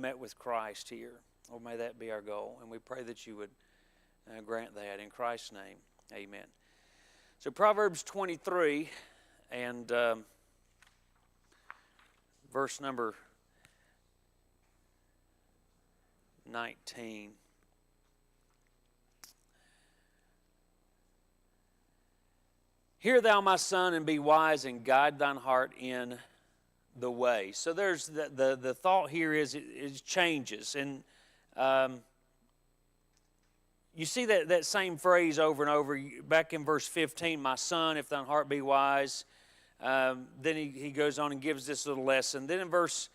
met with Christ here. Lord, may that be our goal. And we pray that you would grant that in Christ's name. Amen. So Proverbs 23 and verse number 19. Hear thou, my son, and be wise, and guide thine heart in the way. So there's the thought here is it changes. And you see that same phrase over and over. Back in verse 15, my son, if thine heart be wise. Then he goes on and gives this little lesson. Then in verse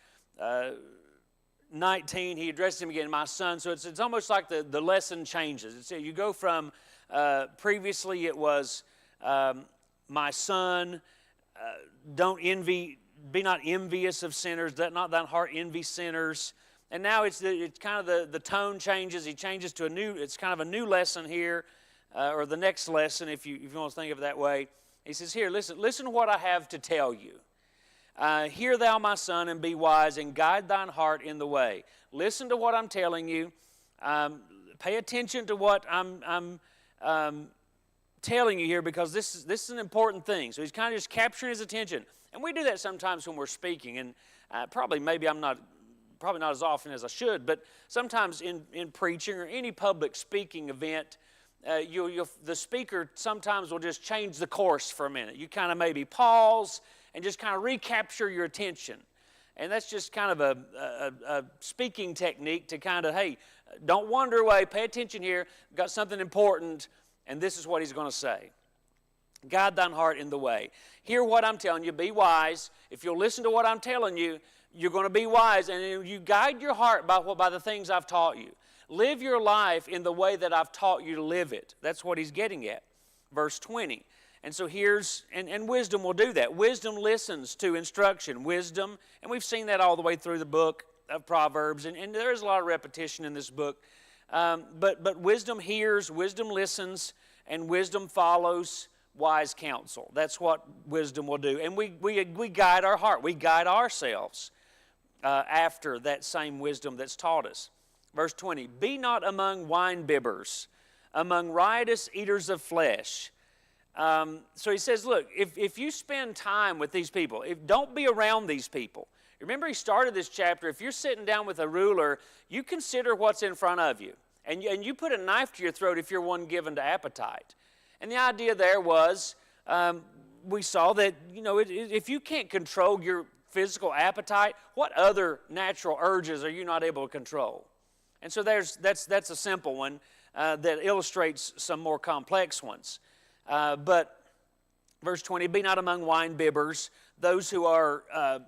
19, he addresses him again, my son. So it's almost like the lesson changes. You go from, previously it was, my son, be not envious of sinners, let not thine heart envy sinners. And now it's kind of the tone changes. He changes to it's kind of a new lesson here, or the next lesson, if you want to think of it that way. He says, here, listen to what I have to tell you. Hear thou, my son, and be wise, and guide thine heart in the way. Listen to what I'm telling you. Pay attention to what I'm telling you here, because this is an important thing. So he's kind of just capturing his attention. And we do that sometimes when we're speaking, and probably not as often as I should, but sometimes in preaching or any public speaking event, the speaker sometimes will just change the course for a minute. You kind of maybe pause and just kind of recapture your attention. And that's just kind of a speaking technique to kind of, hey, don't wander away, pay attention here, we've got something important. And this is what he's going to say. Guide thine heart in the way. Hear what I'm telling you. Be wise. If you'll listen to what I'm telling you, you're going to be wise. And you guide your heart by the things I've taught you. Live your life in the way that I've taught you to live it. That's what he's getting at. Verse 20. And so and wisdom will do that. Wisdom listens to instruction. Wisdom, and we've seen that all the way through the book of Proverbs. And there is a lot of repetition in this book. But wisdom hears, wisdom listens, and wisdom follows wise counsel. That's what wisdom will do. And we guide our heart. We guide ourselves after that same wisdom that's taught us. Verse 20, be not among wine-bibbers, among riotous eaters of flesh. So he says, look, if you spend time with these people, don't be around these people. Remember, he started this chapter, if you're sitting down with a ruler, you consider what's in front of you. And you put a knife to your throat if you're one given to appetite. And the idea there was, we saw that, if you can't control your physical appetite, what other natural urges are you not able to control? And so that's a simple one that illustrates some more complex ones. But verse 20, be not among wine-bibbers, those who are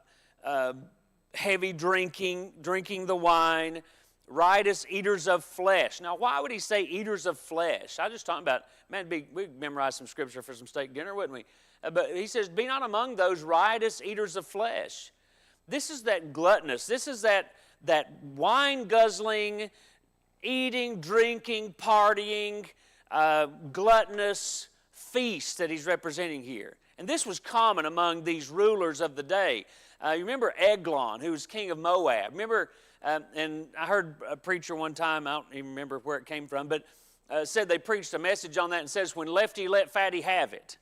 heavy drinking the wine, riotous eaters of flesh. Now, why would he say eaters of flesh? I was just talking about, man, we'd memorize some scripture for some steak dinner, wouldn't we? But he says, be not among those riotous eaters of flesh. This is that gluttonous. This is that wine-guzzling, eating, drinking, partying, gluttonous feast that he's representing here. And this was common among these rulers of the day. You remember Eglon, who was king of Moab. Remember, and I heard a preacher one time, I don't even remember where it came from, but said they preached a message on that and says, when lefty let fatty have it.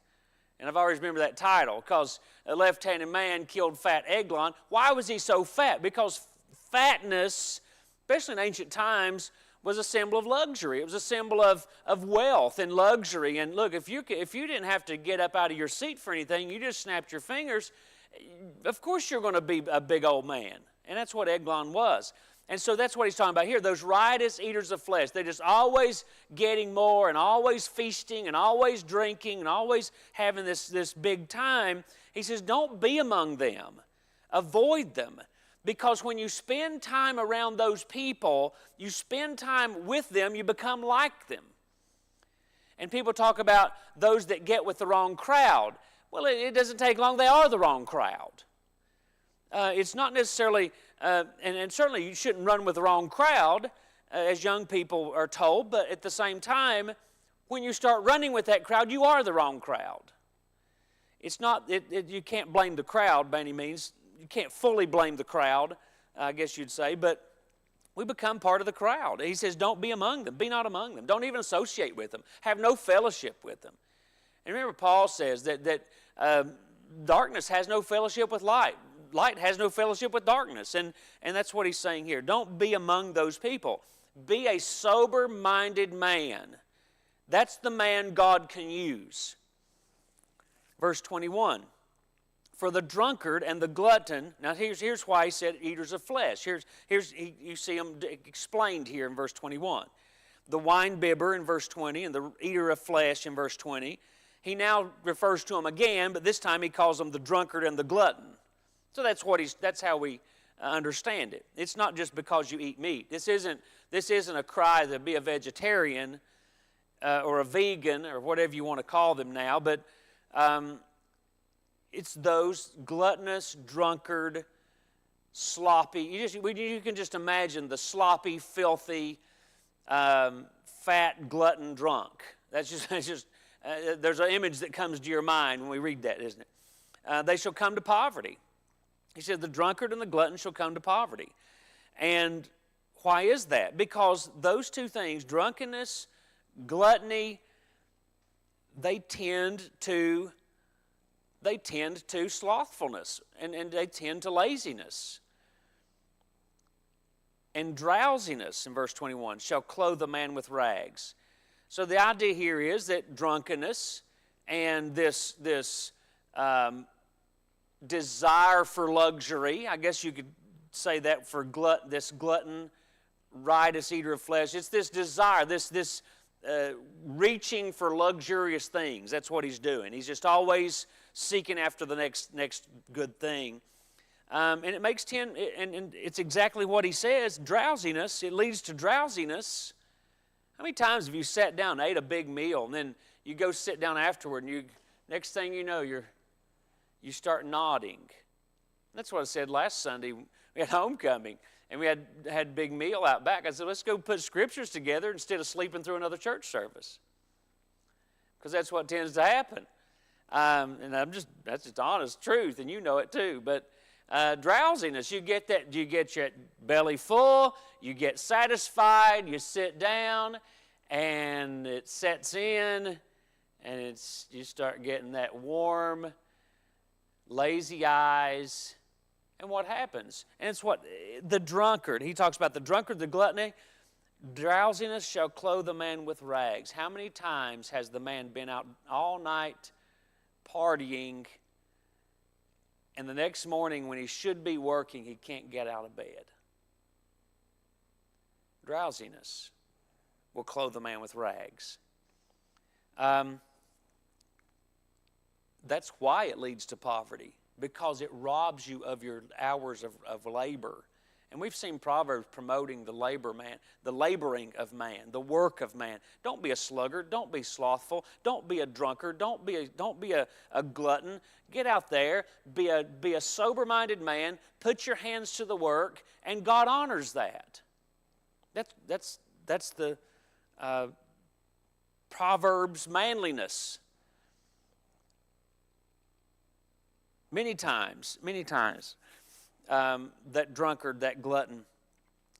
And I've always remembered that title, because a left-handed man killed fat Eglon. Why was he so fat? Because fatness, especially in ancient times, was a symbol of luxury. It was a symbol of wealth and luxury. And look, if you didn't have to get up out of your seat for anything, you just snapped your fingers, of course you're going to be a big old man. And that's what Eglon was. And so that's what he's talking about here. Those riotous eaters of flesh. They're just always getting more and always feasting and always drinking and always having this big time. He says, don't be among them. Avoid them. Because when you spend time around those people, you spend time with them, you become like them. And people talk about those that get with the wrong crowd. Well, it doesn't take long. They are the wrong crowd. It's not necessarily, and certainly you shouldn't run with the wrong crowd, as young people are told, but at the same time, when you start running with that crowd, you are the wrong crowd. It's not, you can't blame the crowd by any means. You can't fully blame the crowd, I guess you'd say, but We become part of the crowd. He says, don't be among them. Be not among them. Don't even associate with them. Have no fellowship with them. And remember, Paul says that darkness has no fellowship with light. Light has no fellowship with darkness. And that's what he's saying here. Don't be among those people. Be a sober-minded man. That's the man God can use. Verse 21. For the drunkard and the glutton, now here's why he said eaters of flesh. You see them explained here in verse 21. The wine-bibber in verse 20 and the eater of flesh in verse 20. He now refers to them again, but this time he calls them the drunkard and the glutton. So that's how we understand it. It's not just because you eat meat. This isn't a cry to be a vegetarian or a vegan or whatever you want to call them now, but it's those gluttonous, drunkard, sloppy. You can just imagine the sloppy, filthy, fat, glutton drunk. That's just there's an image that comes to your mind when we read that, isn't it? They shall come to poverty. He said, the drunkard and the glutton shall come to poverty. And why is that? Because those two things, drunkenness, gluttony, they tend to slothfulness, and they tend to laziness. And drowsiness, in verse 21, shall clothe a man with rags. So the idea here is that drunkenness and this desire for luxury, I guess you could say that for this glutton, riotous eater of flesh, it's this desire, this reaching for luxurious things. That's what he's doing. He's just always seeking after the next good thing. And it makes and it's exactly what he says, drowsiness. It leads to drowsiness. How many times have you sat down and ate a big meal, and then you go sit down afterward, and next thing you know, you start nodding? That's what I said last Sunday. We had homecoming, and we had a big meal out back. I said, let's go put scriptures together instead of sleeping through another church service, because that's what tends to happen. And that's just honest truth, and you know it too. But drowsiness, you get your belly full, you get satisfied, you sit down, and it sets in, and you start getting that warm, lazy eyes. And what happens? And it's what the drunkard, he talks about the drunkard, the gluttony, drowsiness shall clothe a man with rags. How many times has the man been out all night partying, and the next morning when he should be working, he can't get out of bed? Drowsiness will clothe a man with rags. That's why it leads to poverty, because it robs you of your hours of labor. And we've seen Proverbs promoting the laboring of man, the work of man. Don't be a sluggard. Don't be slothful. Don't be a drunkard. Don't be a glutton. Get out there. Be a sober-minded man. Put your hands to the work, and God honors that. That's the Proverbs manliness. Many times, that drunkard, that glutton,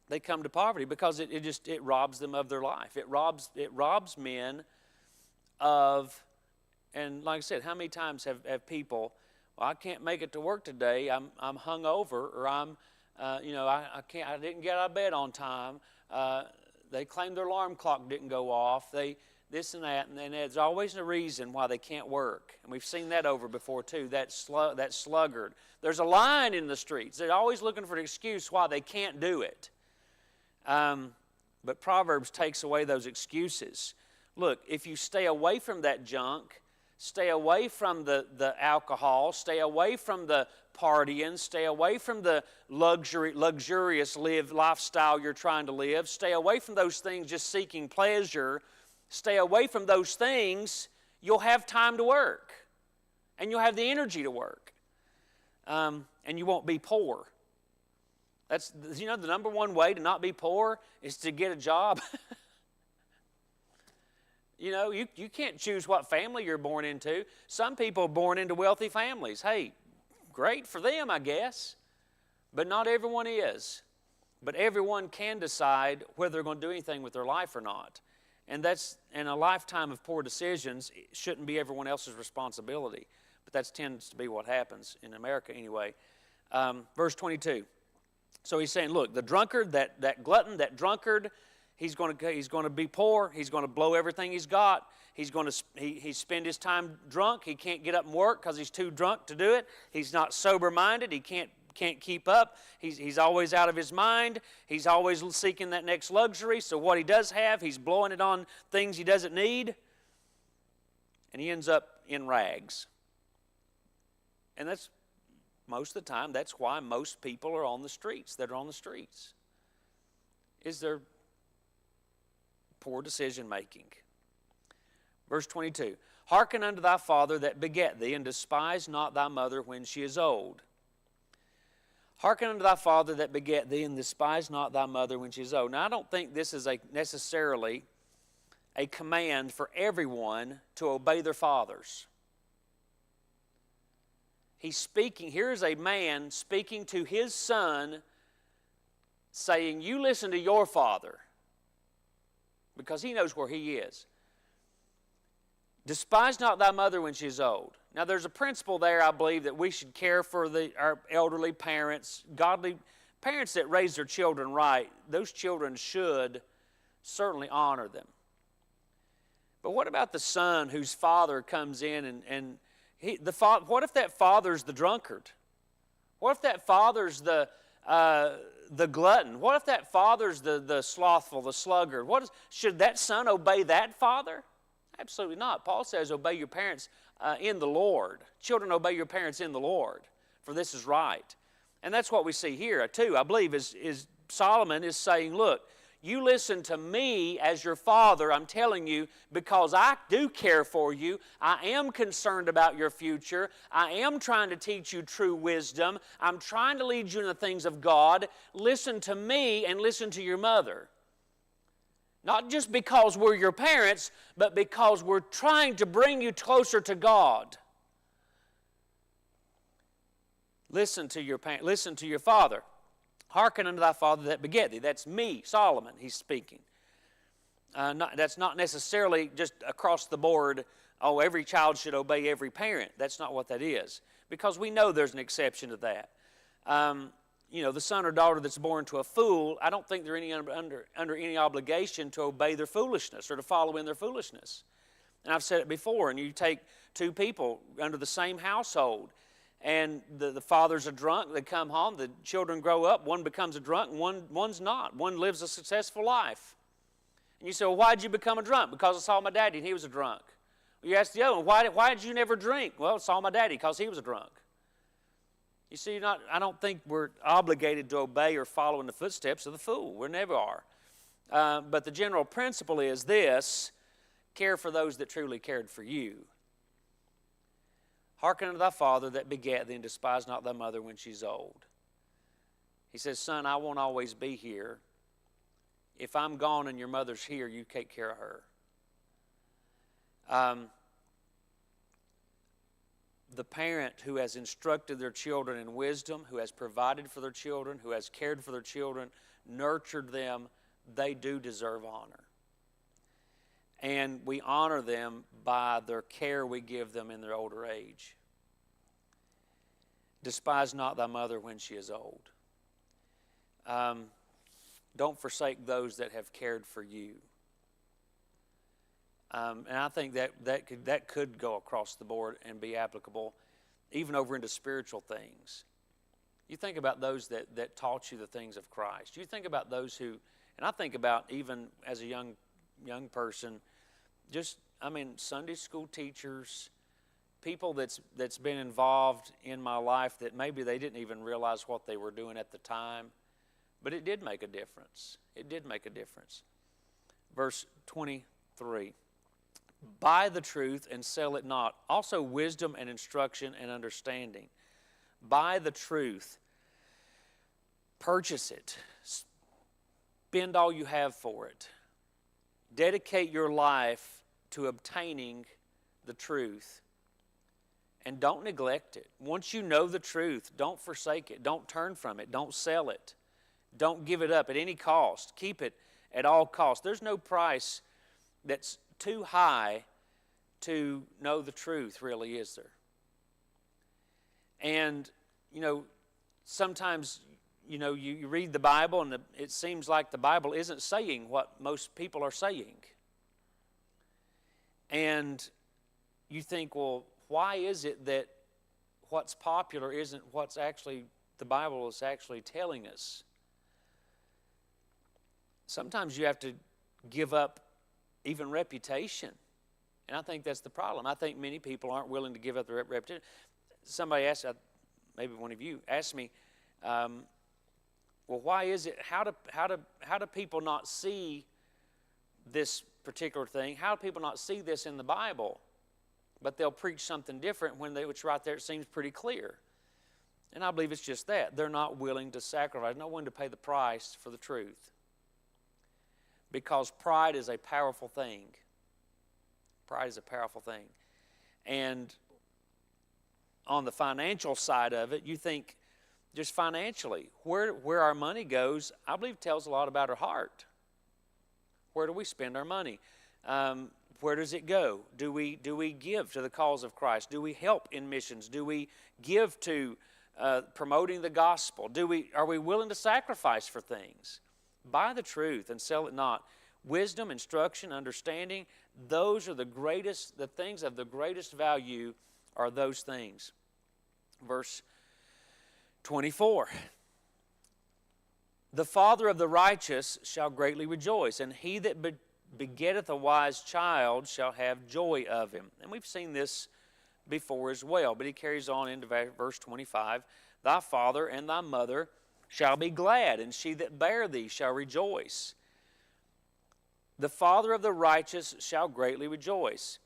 they come to poverty because it robs them of their life. It robs men of, and like I said, how many times have people, well, I can't make it to work today. I'm hungover, or I didn't get out of bed on time. They claim their alarm clock didn't go off. This and that, and then there's always a reason why they can't work. And we've seen that over before too, that sluggard. There's a line in the streets. They're always looking for an excuse why they can't do it. But Proverbs takes away those excuses. Look, if you stay away from that junk, stay away from the alcohol, stay away from the partying, stay away from the luxurious lifestyle you're trying to live, stay away from those things just seeking pleasure, stay away from those things, you'll have time to work. And you'll have the energy to work. And you won't be poor. That's, the number one way to not be poor is to get a job. You can't choose what family you're born into. Some people are born into wealthy families. Hey, great for them, I guess. But not everyone is. But everyone can decide whether they're going to do anything with their life or not. And a lifetime of poor decisions shouldn't be everyone else's responsibility. But that tends to be what happens in America anyway. Verse 22. So he's saying, look, the drunkard, that glutton, that drunkard, he's going to be poor. He's going to blow everything he's got. He spend his time drunk. He can't get up and work because he's too drunk to do it. He's not sober-minded. He can't keep up. He's always out of his mind. He's always seeking that next luxury. So what he does have, he's blowing it on things he doesn't need. And he ends up in rags. And that's, most of the time, that's why most people are on the streets, that are on the streets, is their poor decision-making. Verse 22, hearken unto thy father that begat thee, and despise not thy mother when she is old. Hearken unto thy father that begat thee, and despise not thy mother when she is old. Now, I don't think this is necessarily a command for everyone to obey their fathers. He's speaking, here's a man speaking to his son, saying, you listen to your father, because he knows where he is. Despise not thy mother when she is old. Now, there's a principle there, I believe, that we should care for our elderly parents, godly parents that raise their children right. Those children should certainly honor them. But what about the son whose father comes in and what if that father's the drunkard? What if that father's the glutton? What if that father's the slothful, the sluggard? Should that son obey that father? Absolutely not. Paul says, obey your parents in the Lord. Children, obey your parents in the Lord, for this is right. And that's what we see here, too, I believe, is Solomon is saying, look, you listen to me as your father, I'm telling you, because I do care for you. I am concerned about your future. I am trying to teach you true wisdom. I'm trying to lead you in the things of God. Listen to me and listen to your mother. Not just because we're your parents, but because we're trying to bring you closer to God. Listen to your father. Hearken unto thy father that begat thee. That's me, Solomon, he's speaking. That's not necessarily just across the board, every child should obey every parent. That's not what that is. Because we know there's an exception to that. The son or daughter that's born to a fool, I don't think they're under any obligation to obey their foolishness or to follow in their foolishness. And I've said it before, and you take two people under the same household, and the fathers are drunk, they come home, the children grow up, one becomes a drunk and one's not. One lives a successful life. And you say, well, why did you become a drunk? Because I saw my daddy and he was a drunk. You ask the other one, why did you never drink? Well, I saw my daddy because he was a drunk. You see, I don't think we're obligated to obey or follow in the footsteps of the fool. We never are. But the general principle is this: care for those that truly cared for you. Hearken unto thy father that begat thee, and despise not thy mother when she's old. He says, son, I won't always be here. If I'm gone and your mother's here, you take care of her. The parent who has instructed their children in wisdom, who has provided for their children, who has cared for their children, nurtured them, they do deserve honor. And we honor them by their care we give them in their older age. Despise not thy mother when she is old. Don't forsake those that have cared for you. And I think that could go across the board and be applicable even over into spiritual things. You think about those that taught you the things of Christ. You think about those who, and I think about even as a young person, Sunday school teachers, people that's been involved in my life that maybe they didn't even realize what they were doing at the time, but it did make a difference. It did make a difference. Verse 23, buy the truth and sell it not. Also wisdom and instruction and understanding. Buy the truth. Purchase it. Spend all you have for it. Dedicate your life to obtaining the truth. And don't neglect it. Once you know the truth, don't forsake it. Don't turn from it. Don't sell it. Don't give it up at any cost. Keep it at all costs. There's no price that's too high to know the truth, really, is there? And, sometimes, you read the Bible and it seems like the Bible isn't saying what most people are saying. And you think, well, why is it that what's popular isn't what's actually the Bible is actually telling us? Sometimes you have to give up even reputation. And I think that's the problem. I think many people aren't willing to give up their reputation. Somebody asked, maybe one of you, asked me, well, why is it, how do people not see this particular thing? How do people not see this in the Bible? But they'll preach something different which right there it seems pretty clear. And I believe it's just that. They're not willing to sacrifice, not willing to pay the price for the truth. Because pride is a powerful thing. Pride is a powerful thing. And on the financial side of it, you think just financially, where our money goes, I believe tells a lot about our heart. Where do we spend our money? Where does it go? Do we give to the cause of Christ? Do we help in missions? Do we give to promoting the gospel? Are we willing to sacrifice for things? Buy the truth and sell it not. Wisdom, instruction, understanding, those are the things of the greatest value are those things. Verse 24. The father of the righteous shall greatly rejoice, and he that begetteth a wise child shall have joy of him. And we've seen this before as well, but he carries on into verse 25. Thy father and thy mother shall be glad, and she that bare thee shall rejoice. The father of the righteous shall greatly rejoice.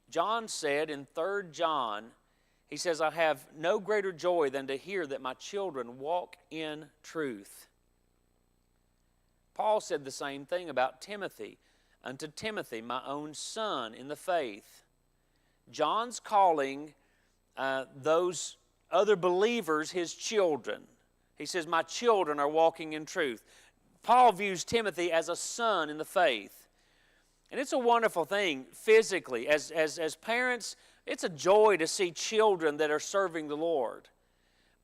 John said in 3 John, he says, I have no greater joy than to hear that my children walk in truth. Paul said the same thing about Timothy. Unto Timothy, my own son in the faith. John's calling those other believers his children. He says, my children are walking in truth. Paul views Timothy as a son in the faith. And it's a wonderful thing physically. As parents, it's a joy to see children that are serving the Lord.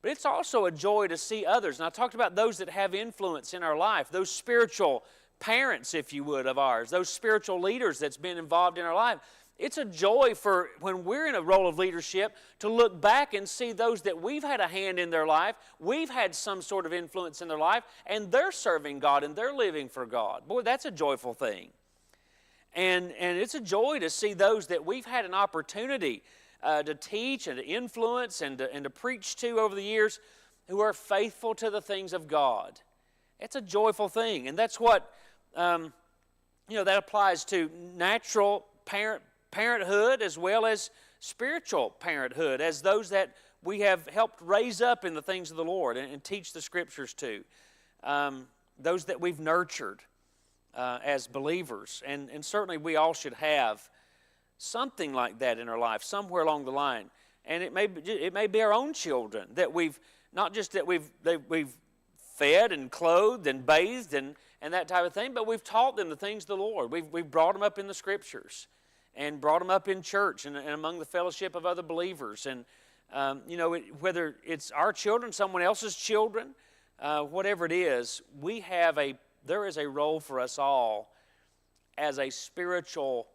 But it's also a joy to see others. And I talked about those that have influence in our life, those spiritual parents, if you would, of ours, those spiritual leaders that's been involved in our life. It's a joy for when we're in a role of leadership to look back and see those that we've had a hand in their life, we've had some sort of influence in their life, and they're serving God and they're living for God. Boy, that's a joyful thing. And it's a joy to see those that we've had an opportunity to teach and to influence and to preach to over the years who are faithful to the things of God. It's a joyful thing. And that's what, that applies to natural parenthood as well as spiritual parenthood, as those that we have helped raise up in the things of the Lord and teach the Scriptures to. Those that we've nurtured as believers. And certainly we all should have something like that in our life, somewhere along the line. And it may be our own children that we've, not just that we've fed and clothed and bathed and that type of thing, but we've taught them the things of the Lord. We've brought them up in the Scriptures and brought them up in church and among the fellowship of other believers. And, whether it's our children, someone else's children, whatever it is, there is a role for us all as a spiritual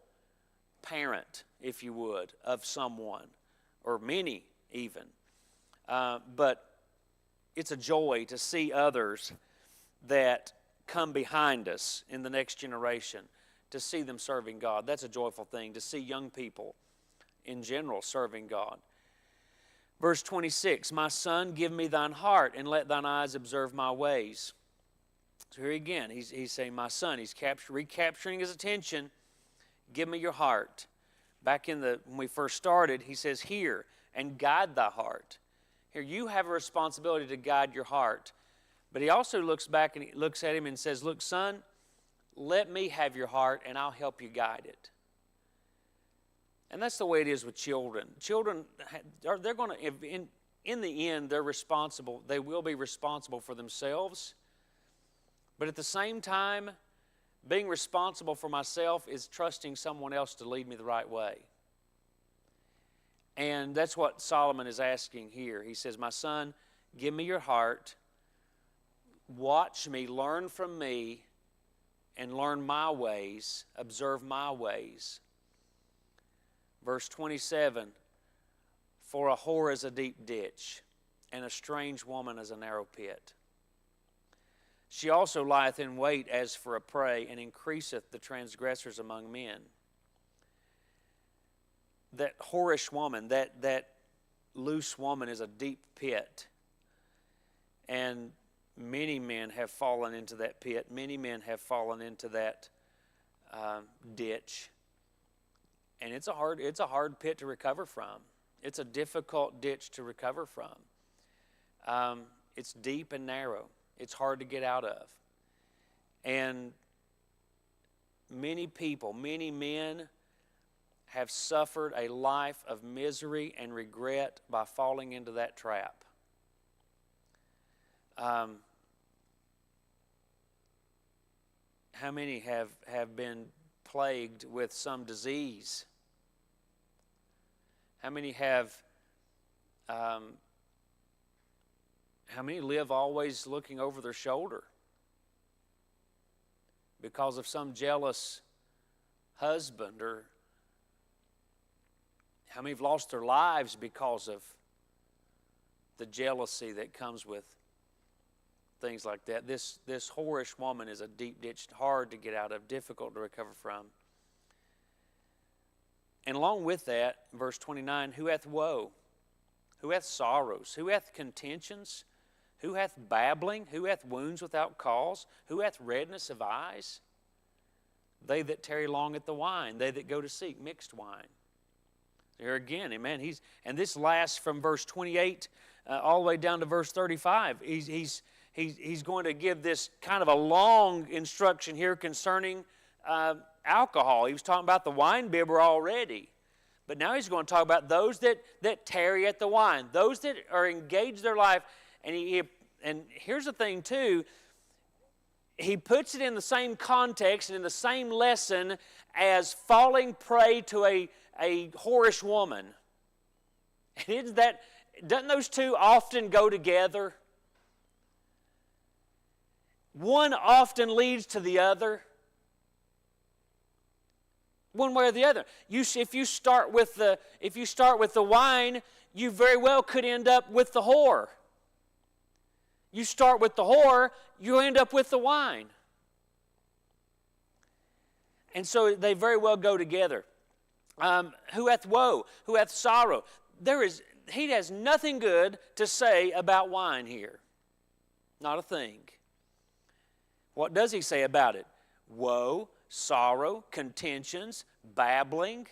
parent, if you would, of someone, or many even. But it's a joy to see others that come behind us in the next generation, to see them serving God. That's a joyful thing, to see young people in general serving God. Verse 26, my son, give me thine heart, and let thine eyes observe my ways. So here again, he's saying, my son, he's recapturing his attention. Give me your heart. Back when we first started, he says, hear and guide thy heart. Here, you have a responsibility to guide your heart. But he also looks back and he looks at him and says, look, son, let me have your heart and I'll help you guide it. And that's the way it is with children. Children, they're going to, in the end, they're responsible. They will be responsible for themselves. But at the same time, being responsible for myself is trusting someone else to lead me the right way. And that's what Solomon is asking here. He says, my son, give me your heart. Watch me, learn from me, and learn my ways, observe my ways. Verse 27, for a whore is a deep ditch, and a strange woman is a narrow pit. She also lieth in wait as for a prey, and increaseth the transgressors among men. That whorish woman, that loose woman is a deep pit. And many men have fallen into that pit. Many men have fallen into that ditch. And it's a hard pit to recover from. It's a difficult ditch to recover from. It's deep and narrow. It's hard to get out of. And many people, many men have suffered a life of misery and regret by falling into that trap. How many have been plagued with some disease? How many live always looking over their shoulder because of some jealous husband? Or how many have lost their lives because of the jealousy that comes with things like that? This whorish woman is a deep ditch, hard to get out of, difficult to recover from. And along with that, verse 29, who hath woe? Who hath sorrows? Who hath contentions? Who hath babbling? Who hath wounds without cause? Who hath redness of eyes? They that tarry long at the wine, they that go to seek mixed wine. There again, amen. And this lasts from verse 28 all the way down to verse 35. He's going to give this kind of a long instruction here concerning alcohol. He was talking about the wine bibber already. But now he's going to talk about those that tarry at the wine, those that are engaged their life. And here's the thing too, he puts it in the same context and in the same lesson as falling prey to a whorish woman. And doesn't those two often go together? One often leads to the other. One way or the other. If you start with the wine, you very well could end up with the whore. You start with the whore, you end up with the wine. And so they very well go together. Who hath woe? Who hath sorrow? He has nothing good to say about wine here. Not a thing. What does he say about it? Woe, sorrow, contentions, babbling,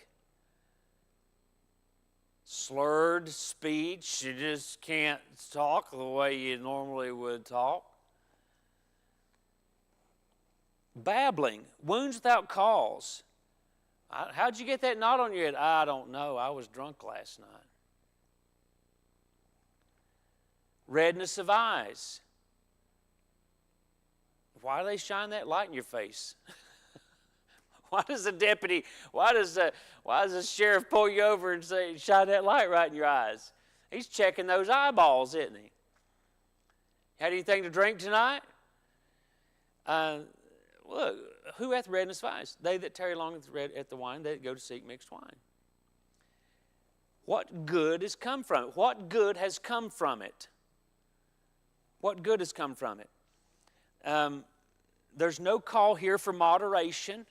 slurred speech. You just can't talk the way you normally would talk. Babbling, wounds without cause. How'd you get that knot on your head? I don't know. I was drunk last night. Redness of eyes. Why do they shine that light in your face? Why does the sheriff pull you over and say, shine that light right in your eyes? He's checking those eyeballs, isn't he? Had anything to drink tonight? Look, who hath redness of eyes? They that tarry long at the wine, they that go to seek mixed wine. What good has come from it? What good has come from it? What good has come from it? There's no call here for moderation.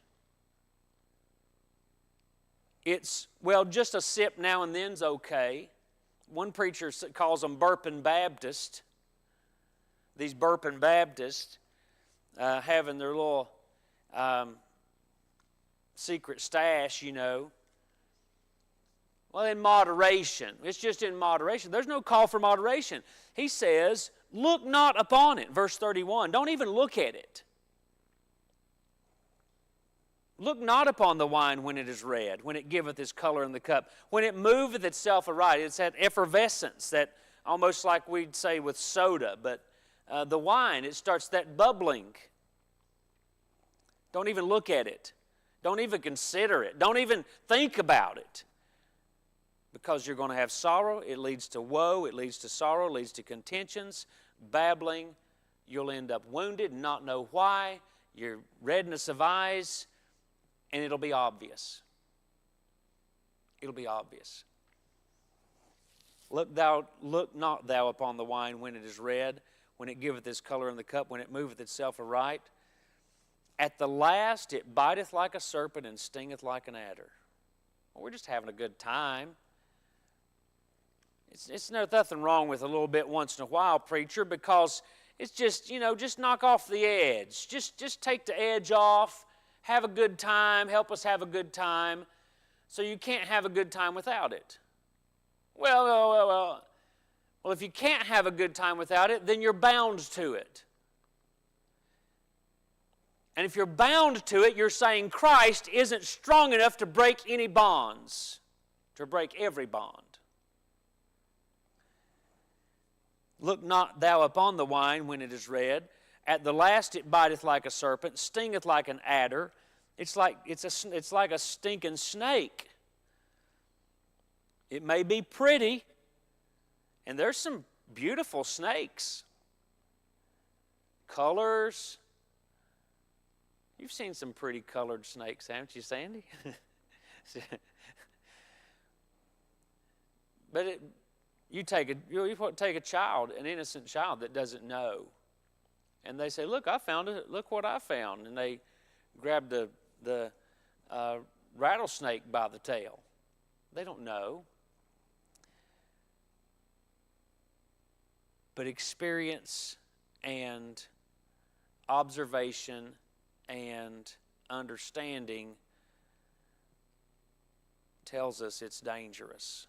It's, just a sip now and then's okay. One preacher calls them burping Baptists. These burping Baptists having their little secret stash, Well, in moderation. It's just in moderation. There's no call for moderation. He says, look not upon it. Verse 31. Don't even look at it. Look not upon the wine when it is red, when it giveth its color in the cup, when it moveth itself aright. It's that effervescence, that almost like we'd say with soda, but the wine, it starts that bubbling. Don't even look at it. Don't even consider it. Don't even think about it. Because you're going to have sorrow. It leads to woe. It leads to sorrow. It leads to contentions, babbling. You'll end up wounded and not know why. Your redness of eyes, and it'll be obvious. It'll be obvious. Look not thou upon the wine when it is red, when it giveth its color in the cup, when it moveth itself aright. At the last it biteth like a serpent and stingeth like an adder. Well, we're just having a good time. It's nothing wrong with a little bit once in a while, preacher, because it's just, just knock off the edge. Just take the edge off, have a good time, help us have a good time, so you can't have a good time without it. Well, if you can't have a good time without it, then you're bound to it. And if you're bound to it, you're saying Christ isn't strong enough to break any bonds, to break every bond. Look not thou upon the wine when it is red. At the last it biteth like a serpent, stingeth like an adder. It's like a stinking snake. It may be pretty, and there's some beautiful snakes. Colors. You've seen some pretty colored snakes, haven't you, Sandy? But you take a child, an innocent child that doesn't know, and they say, "Look, I found it. Look what I found," and they grab the rattlesnake by the tail. They don't know. But experience and observation and understanding tells us it's dangerous.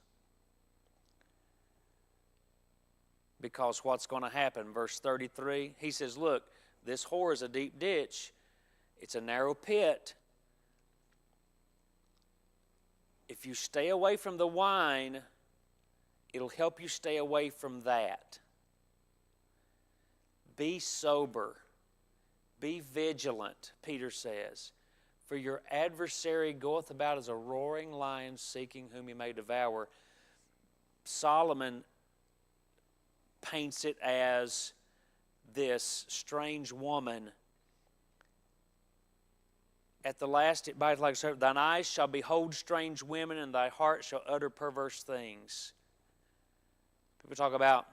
Because what's going to happen? Verse 33, he says, look, this whore is a deep ditch. It's a narrow pit. If you stay away from the wine, it'll help you stay away from that. Be sober. Be vigilant, Peter says. For your adversary goeth about as a roaring lion, seeking whom he may devour. Solomon paints it as this strange woman. At the last it biteth like a serpent. Thine eyes shall behold strange women, and thy heart shall utter perverse things. People talk about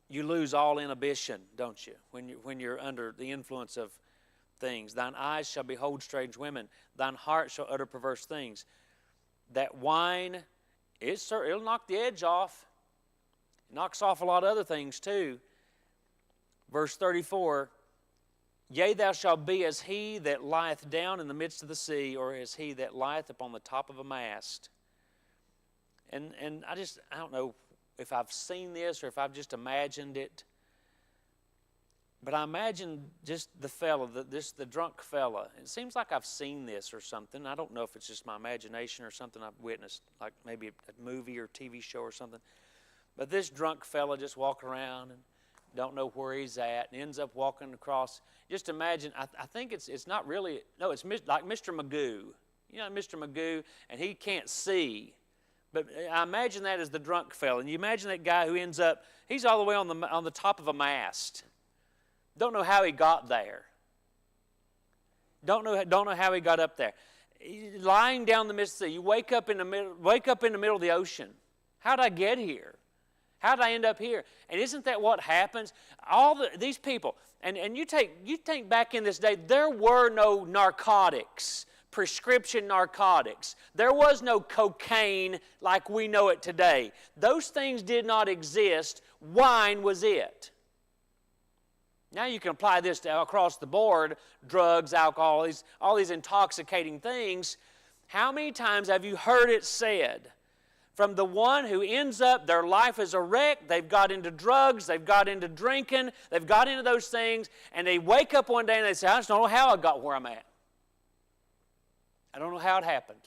you lose all inhibition, don't you, when you're under the influence of things. Thine eyes shall behold strange women. Thine heart shall utter perverse things. That wine, it'll knock the edge off. It knocks off a lot of other things too. Verse 34, yea, thou shalt be as he that lieth down in the midst of the sea, or as he that lieth upon the top of a mast. And I don't know if I've seen this or if I've just imagined it. But I imagine just the fella, the drunk fella. It seems like I've seen this or something. I don't know if it's just my imagination or something I've witnessed, like maybe a movie or TV show or something. But this drunk fella just walking around and don't know where he's at and ends up walking across. Just imagine, I think it's not really, no, it's like Mr. Magoo. You know Mr. Magoo, and he can't see. But I imagine that as the drunk fella. And you imagine that guy who ends up, he's all the way on the top of a mast. Don't know how he got there. Don't know how he got up there. Lying down the Mississippi, you wake up in the middle of the ocean. How did I get here? How did I end up here? And isn't that what happens? These people, and you think back in this day, there were no narcotics, prescription narcotics. There was no cocaine like we know it today. Those things did not exist. Wine was it. Now you can apply this to across the board, drugs, alcohol, all these intoxicating things. How many times have you heard it said from the one who ends up, their life is a wreck, they've got into drugs, they've got into drinking, they've got into those things, and they wake up one day and they say, I just don't know how I got where I'm at. I don't know how it happened.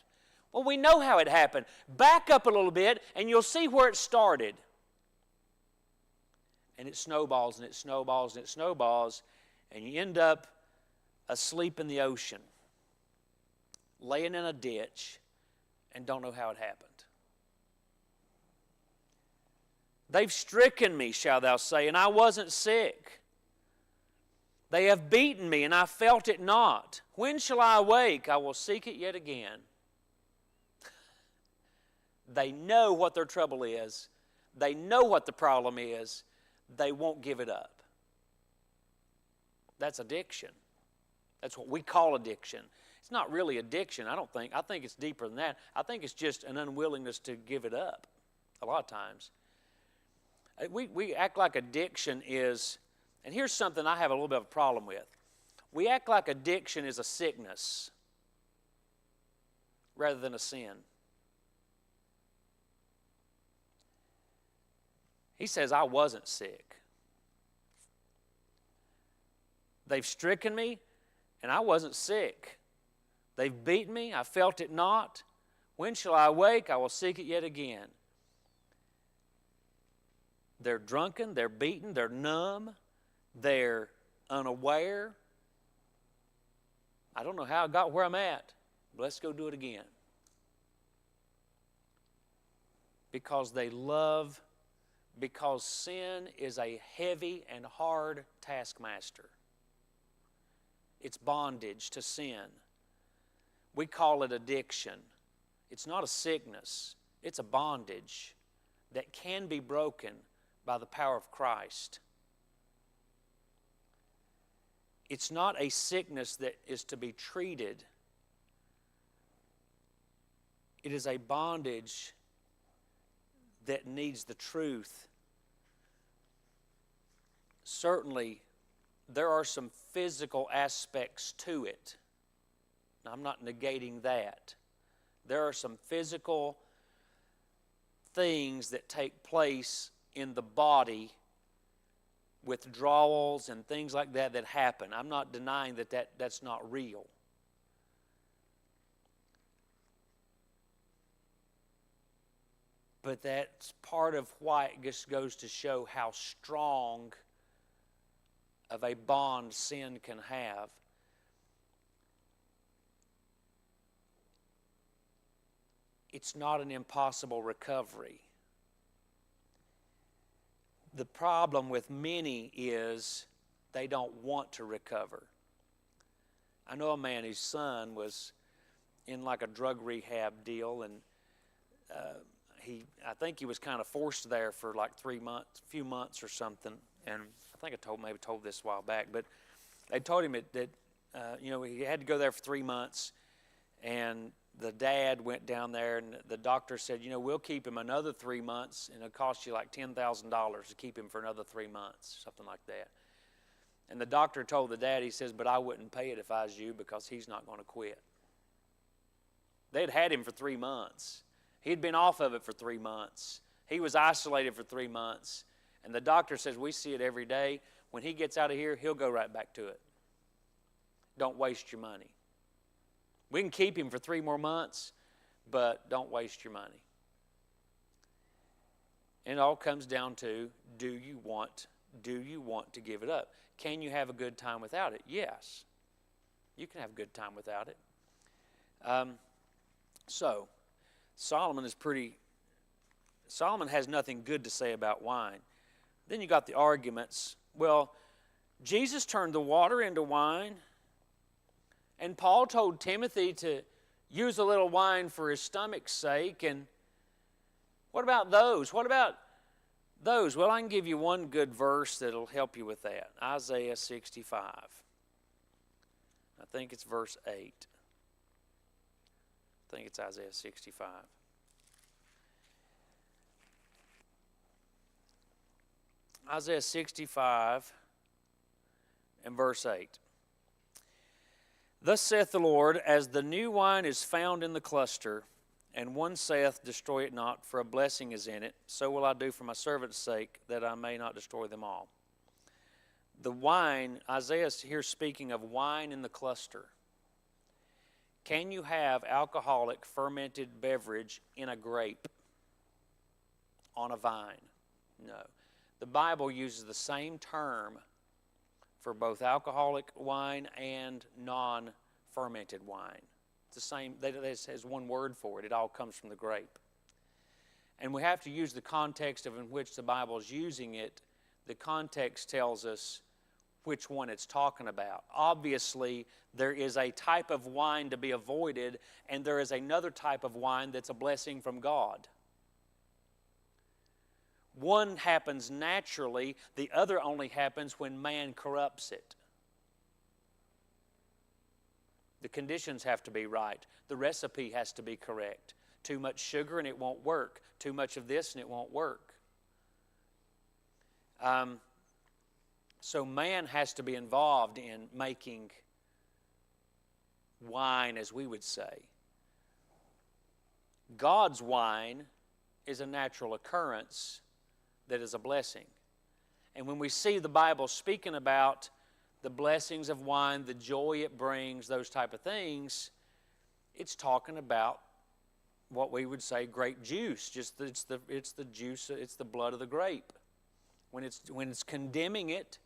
Well, we know how it happened. Back up a little bit and you'll see where it started. And it snowballs and it snowballs and it snowballs, and you end up asleep in the ocean, laying in a ditch, and don't know how it happened. They've stricken me, shalt thou say, and I wasn't sick. They have beaten me, and I felt it not. When shall I awake? I will seek it yet again. They know what their trouble is. They know what the problem is. They won't give it up. That's addiction. That's what we call addiction. It's not really addiction, I don't think. I think it's deeper than that. I think it's just an unwillingness to give it up a lot of times. We act like addiction is, and here's something I have a little bit of a problem with. We act like addiction is a sickness rather than a sin. He says, I wasn't sick. They've stricken me, and I wasn't sick. They've beaten me, I felt it not. When shall I awake? I will seek it yet again. They're drunken, they're beaten, they're numb, they're unaware. I don't know how I got where I'm at, but let's go do it again. Because they love, because sin is a heavy and hard taskmaster. It's bondage to sin. We call it addiction. It's not a sickness. It's a bondage that can be broken by the power of Christ. It's not a sickness that is to be treated. It is a bondage that needs the truth. Certainly, there are some physical aspects to it. Now, I'm not negating that. There are some physical things that take place in the body, withdrawals and things like that that happen. I'm not denying that's not real. But that's part of why it just goes to show how strong of a bond sin can have. It's not an impossible recovery. The problem with many is they don't want to recover. I know a man whose son was in like a drug rehab deal, and I think he was kind of forced there for like 3 months, a few months or something. And I think I maybe told this a while back, but they told him that he had to go there for 3 months, and the dad went down there, and the doctor said, we'll keep him another 3 months, and it'll cost you like $10,000 to keep him for another 3 months, something like that. And the doctor told the dad, he says, but I wouldn't pay it if I was you, because he's not going to quit. They'd had him for 3 months. He'd been off of it for 3 months. He was isolated for 3 months. And the doctor says, we see it every day. When he gets out of here, he'll go right back to it. Don't waste your money. We can keep him for 3 more months, but don't waste your money. And it all comes down to, do you want to give it up? Can you have a good time without it? Yes. You can have a good time without it. So, Solomon has nothing good to say about wine. Then you got the arguments. Well, Jesus turned the water into wine, and Paul told Timothy to use a little wine for his stomach's sake. And what about those? What about those? Well, I can give you one good verse that'll help you with that. Isaiah 65. I think it's verse 8. I think it's Isaiah 65. Isaiah 65 and verse 8. Thus saith the Lord, as the new wine is found in the cluster, and one saith, destroy it not, for a blessing is in it, so will I do for my servant's sake, that I may not destroy them all. The wine, Isaiah is here speaking of wine in the cluster. Can you have alcoholic fermented beverage in a grape, on a vine? No. The Bible uses the same term for both alcoholic wine and non-fermented wine. It's the same, it has one word for it. It all comes from the grape. And we have to use the context of in which the Bible is using it. The context tells us which one it's talking about. Obviously, there is a type of wine to be avoided, and there is another type of wine that's a blessing from God. One happens naturally, the other only happens when man corrupts it. The conditions have to be right. The recipe has to be correct. Too much sugar and it won't work. Too much of this and it won't work. So man has to be involved in making wine, as we would say. God's wine is a natural occurrence that is a blessing. And when we see the Bible speaking about the blessings of wine, the joy it brings, those type of things, it's talking about what we would say grape juice. Just it's the juice, it's the blood of the grape. When it's condemning it,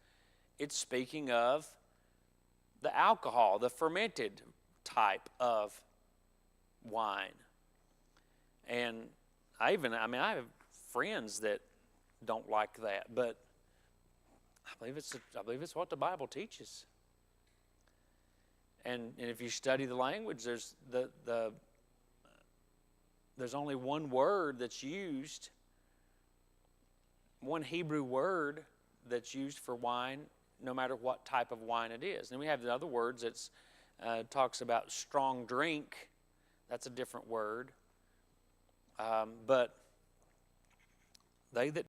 it's speaking of the alcohol, the fermented type of wine. And I have friends that don't like that, but I believe it's what the Bible teaches. And if you study the language, there's only one word that's used, one Hebrew word that's used for wine, no matter what type of wine it is. And we have the other words that talks about strong drink. That's a different word. But they that